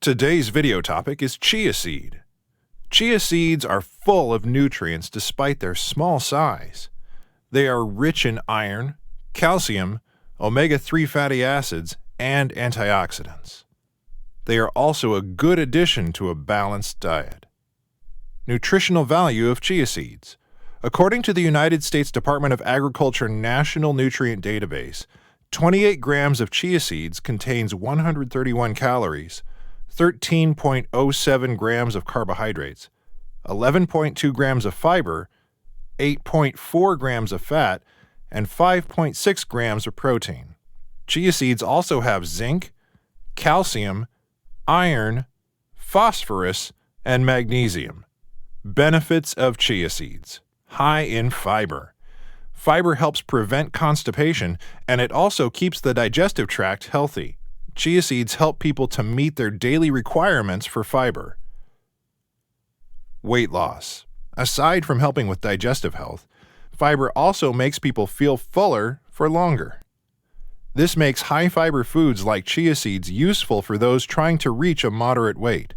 Today's video topic is chia seed. Chia seeds are full of nutrients despite their small size. They are rich in iron, calcium, omega-3 fatty acids, and antioxidants. They are also a good addition to a balanced diet. Nutritional value of chia seeds. According to the United States Department of Agriculture National Nutrient Database, 28 grams of chia seeds contains 131 calories, 13.07 grams of carbohydrates, 11.2 grams of fiber, 8.4 grams of fat, and 5.6 grams of protein. Chia seeds also have zinc, calcium, iron, phosphorus, and magnesium. Benefits of chia seeds. High in fiber. Fiber helps prevent constipation, and it also keeps the digestive tract healthy. Chia seeds help people to meet their daily requirements for fiber. Weight loss. Aside from helping with digestive health, fiber also makes people feel fuller for longer. This makes high-fiber foods like chia seeds useful for those trying to reach a moderate weight.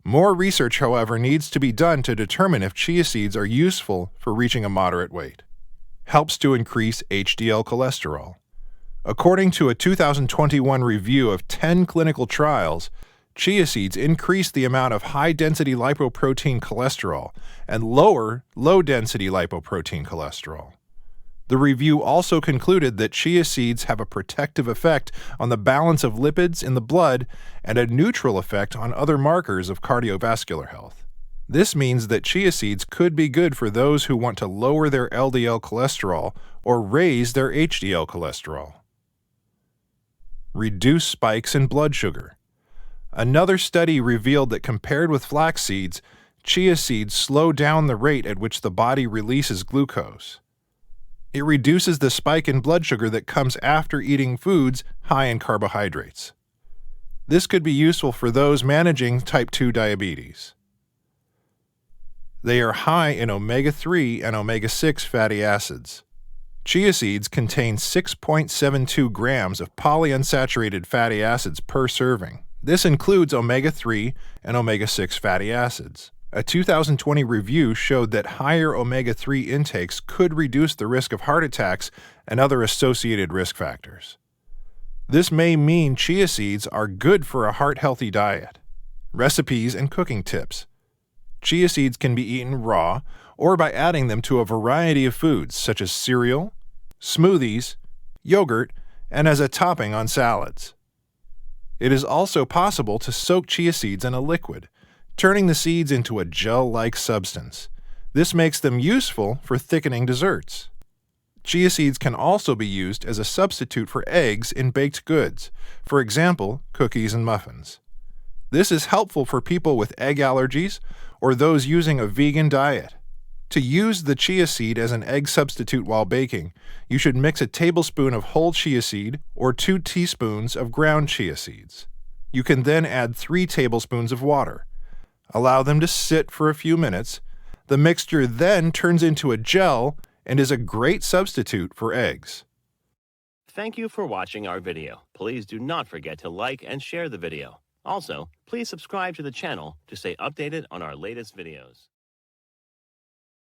More research, however, needs to be done to determine if chia seeds are useful for reaching a moderate weight. Helps to increase HDL cholesterol. According to a 2021 review of 10 clinical trials, chia seeds increase the amount of high-density lipoprotein cholesterol and lower low-density lipoprotein cholesterol. The review also concluded that chia seeds have a protective effect on the balance of lipids in the blood and a neutral effect on other markers of cardiovascular health. This means that chia seeds could be good for those who want to lower their LDL cholesterol or raise their HDL cholesterol. Reduce spikes in blood sugar. Another study revealed that compared with flax seeds, chia seeds slow down the rate at which the body releases glucose. It reduces the spike in blood sugar that comes after eating foods high in carbohydrates. This could be useful for those managing type 2 diabetes. They are high in omega-3 and omega-6 fatty acids. Chia seeds contain 6.72 grams of polyunsaturated fatty acids per serving. This includes omega-3 and omega-6 fatty acids. A 2020 review showed that higher omega-3 intakes could reduce the risk of heart attacks and other associated risk factors. This may mean chia seeds are good for a heart-healthy diet. Recipes and cooking tips. Chia seeds can be eaten raw or by adding them to a variety of foods such as cereal, smoothies, yogurt, and as a topping on salads. It is also possible to soak chia seeds in a liquid, turning the seeds into a gel-like substance. This makes them useful for thickening desserts. Chia seeds can also be used as a substitute for eggs in baked goods, for example, cookies and muffins. This is helpful for people with egg allergies or those using a vegan diet. To use the chia seed as an egg substitute while baking, you should mix a tablespoon of whole chia seed or 2 teaspoons of ground chia seeds. You can then add 3 tablespoons of water. Allow them to sit for a few minutes. The mixture then turns into a gel and is a great substitute for eggs. Thank you for watching our video. Please do not forget to like and share the video. Also, please subscribe to the channel to stay updated on our latest videos.